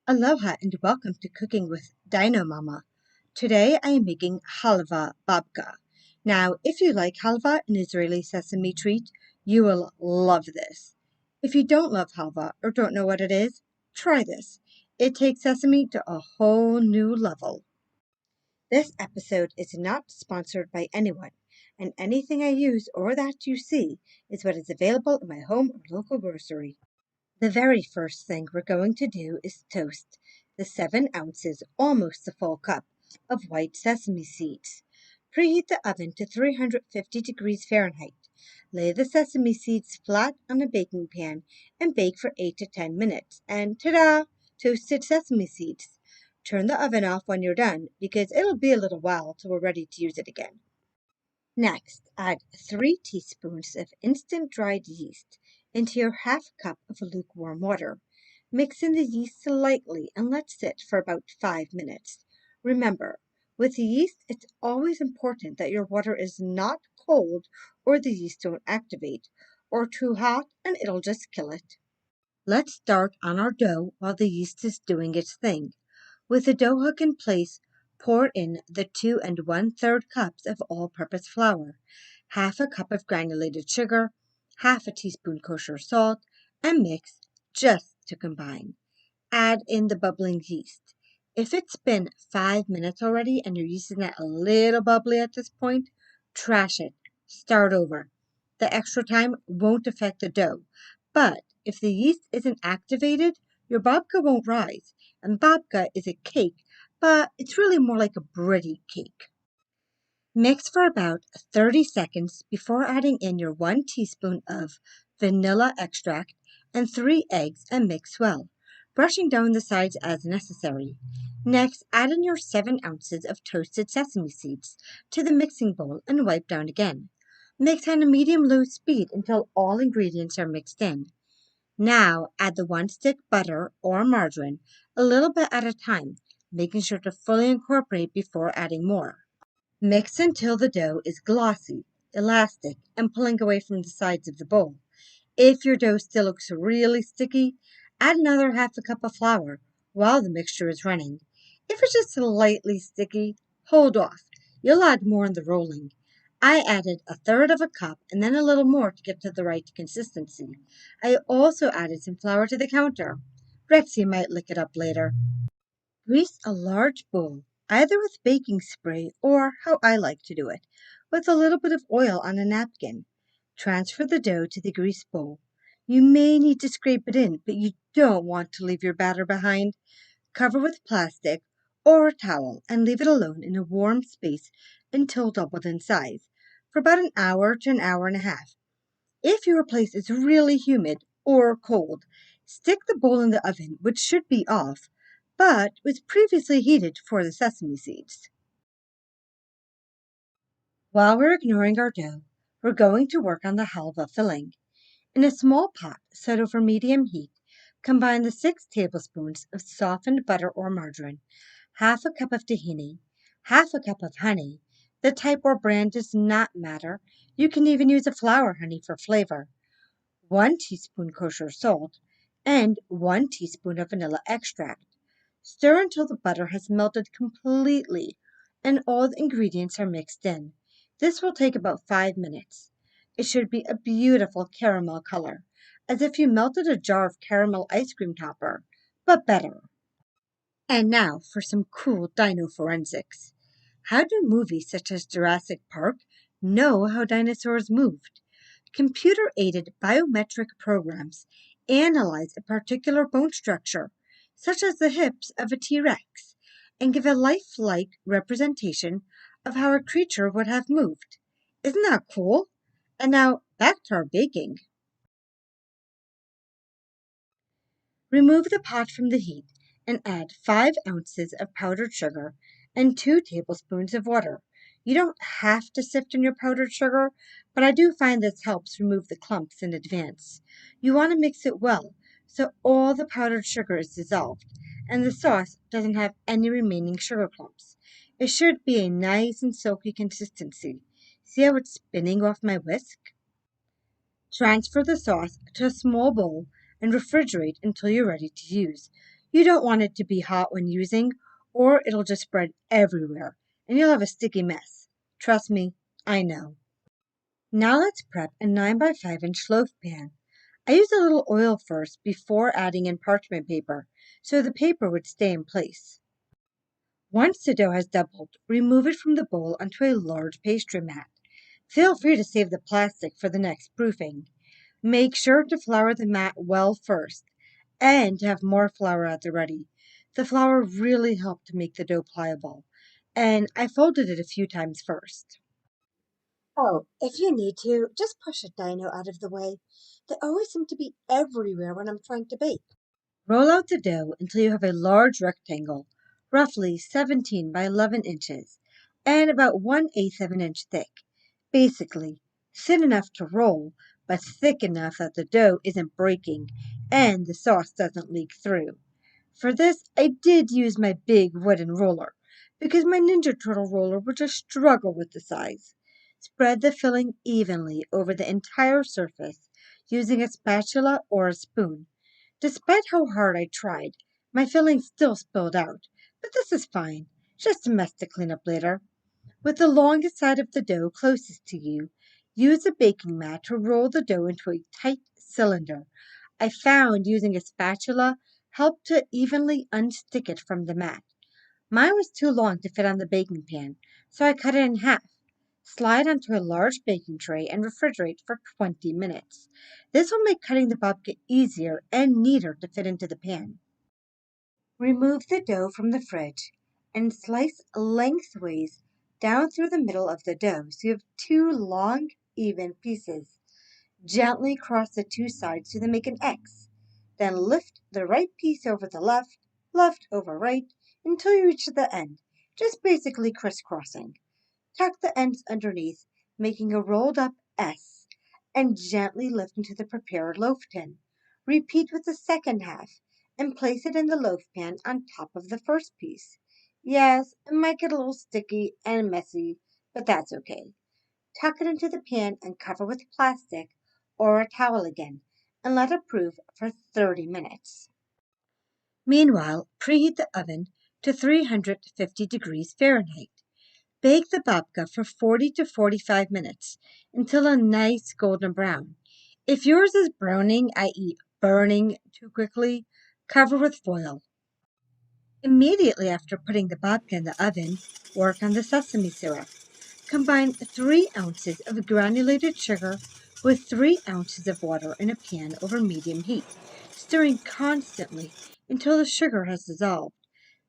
Aloha and welcome to Cooking with Dino Mama. Today I am making Halvah Babka. Now, if you like halva, an Israeli sesame treat, you will love this. If you don't love halva or don't know what it is, try this. It takes sesame to a whole new level. This episode is not sponsored by anyone, and anything I use or that you see is what is available in my home or local grocery. The very first thing we're going to do is toast the 7 ounces, almost a full cup, of white sesame seeds. Preheat the oven to 350 degrees Fahrenheit. Lay the sesame seeds flat on a baking pan and bake for 8 to 10 minutes. And ta-da! Toasted sesame seeds. Turn the oven off when you're done because it'll be a little while till we're ready to use it again. Next, add 3 teaspoons of instant dried yeast into your half cup of lukewarm water. Mix in the yeast slightly and let sit for about 5 minutes. Remember, with yeast, it's always important that your water is not cold or the yeast don't activate, or too hot and it'll just kill it. Let's start on our dough while the yeast is doing its thing. With the dough hook in place, pour in the 2 1/3 cups of all-purpose flour, half a cup of granulated sugar, half a teaspoon kosher salt, and mix just to combine. Add in the bubbling yeast. If it's been 5 minutes already and your yeast is not a little bubbly at this point, trash it. Start over. The extra time won't affect the dough, but if the yeast isn't activated, your babka won't rise. And babka is a cake, but it's really more like a bready cake. Mix for about 30 seconds before adding in your 1 teaspoon of vanilla extract and 3 eggs and mix well, brushing down the sides as necessary. Next, add in your 7 ounces of toasted sesame seeds to the mixing bowl and wipe down again. Mix on a medium-low speed until all ingredients are mixed in. Now add the 1 stick butter or margarine a little bit at a time, making sure to fully incorporate before adding more. Mix until the dough is glossy, elastic, and pulling away from the sides of the bowl. If your dough still looks really sticky, add another half a cup of flour while the mixture is running. If it's just slightly sticky, hold off. You'll add more in the rolling. I added 1/3 of a cup and then a little more to get to the right consistency. I also added some flour to the counter. Rexy might lick it up later. Grease a large bowl, either with baking spray or, how I like to do it, with a little bit of oil on a napkin. Transfer the dough to the greased bowl. You may need to scrape it in, but you don't want to leave your batter behind. Cover with plastic or a towel and leave it alone in a warm space until doubled in size for about an hour to an hour and a half. If your place is really humid or cold, stick the bowl in the oven, which should be off, but was previously heated for the sesame seeds. While we're ignoring our dough, we're going to work on the halva filling. In a small pot set over medium heat, combine the 6 tablespoons of softened butter or margarine, half a cup of tahini, half a cup of honey. The type or brand does not matter. You can even use a flower honey for flavor. 1 teaspoon kosher salt, and 1 teaspoon of vanilla extract. Stir until the butter has melted completely and all the ingredients are mixed in. This will take about 5 minutes. It should be a beautiful caramel color, as if you melted a jar of caramel ice cream topper, but better. And now for some cool dino forensics. How do movies such as Jurassic Park know how dinosaurs moved? Computer-aided biometric programs analyze a particular bone structure, such as the hips of a T-Rex, and give a lifelike representation of how a creature would have moved. Isn't that cool? And now back to our baking. Remove the pot from the heat and add 5 ounces of powdered sugar and 2 tablespoons of water. You don't have to sift in your powdered sugar, but I do find this helps remove the clumps in advance. You want to mix it well so all the powdered sugar is dissolved and the sauce doesn't have any remaining sugar clumps. It should be a nice and silky consistency. See how it's spinning off my whisk? Transfer the sauce to a small bowl and refrigerate until you're ready to use. You don't want it to be hot when using, or it'll just spread everywhere, and you'll have a sticky mess. Trust me, I know. Now let's prep a 9 by 5-inch loaf pan. I used a little oil first before adding in parchment paper, so the paper would stay in place. Once the dough has doubled, remove it from the bowl onto a large pastry mat. Feel free to save the plastic for the next proofing. Make sure to flour the mat well first, and to have more flour at the ready. The flour really helped to make the dough pliable, and I folded it a few times first. Oh, if you need to, just push a dino out of the way. They always seem to be everywhere when I'm trying to bake. Roll out the dough until you have a large rectangle, roughly 17 by 11 inches, and about 1/8 of an inch thick. Basically, thin enough to roll, but thick enough that the dough isn't breaking and the sauce doesn't leak through. For this, I did use my big wooden roller, because my Ninja Turtle roller would just struggle with the size. Spread the filling evenly over the entire surface using a spatula or a spoon. Despite how hard I tried, my filling still spilled out, but this is fine, just a mess to clean up later. With the longest side of the dough closest to you, use a baking mat to roll the dough into a tight cylinder. I found using a spatula helped to evenly unstick it from the mat. Mine was too long to fit on the baking pan, so I cut it in half. Slide onto a large baking tray and refrigerate for 20 minutes. This will make cutting the babka easier and neater to fit into the pan. Remove the dough from the fridge and slice lengthways down through the middle of the dough so you have two long, even pieces. Gently cross the two sides so they make an X. Then lift the right piece over the left, left over right, until you reach the end, just basically crisscrossing. Tuck the ends underneath, making a rolled up S, and gently lift into the prepared loaf tin. Repeat with the second half, and place it in the loaf pan on top of the first piece. Yes, it might get a little sticky and messy, but that's okay. Tuck it into the pan and cover with plastic or a towel again, and let it proof for 30 minutes. Meanwhile, preheat the oven to 350 degrees Fahrenheit. Bake the babka for 40 to 45 minutes until a nice golden brown. If yours is browning, i.e., burning too quickly, cover with foil. Immediately after putting the babka in the oven, work on the sesame syrup. Combine 3 ounces of granulated sugar with 3 ounces of water in a pan over medium heat, stirring constantly until the sugar has dissolved.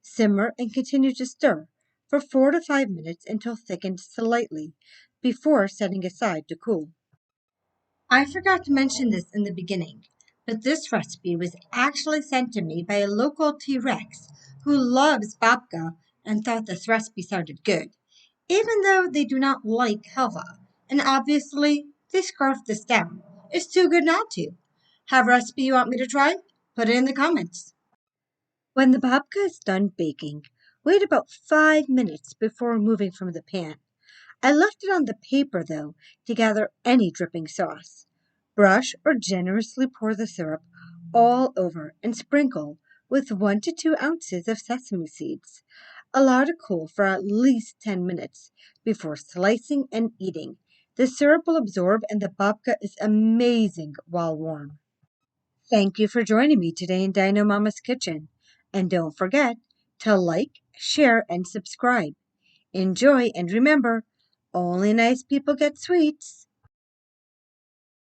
Simmer and continue to stir for 4 to 5 minutes until thickened slightly, before setting aside to cool. I forgot to mention this in the beginning, but this recipe was actually sent to me by a local T-Rex who loves babka and thought this recipe sounded good, even though they do not like halva, and obviously they scarfed this down. It's too good not to. Have a recipe you want me to try? Put it in the comments. When the babka is done baking, wait about 5 minutes before removing from the pan. I left it on the paper, though, to gather any dripping sauce. Brush or generously pour the syrup all over and sprinkle with 1 to 2 ounces of sesame seeds. Allow to cool for at least 10 minutes before slicing and eating. The syrup will absorb and the babka is amazing while warm. Thank you for joining me today in Dino Mama's kitchen. And don't forget to like, share, and subscribe. Enjoy, and remember, only nice people get sweets.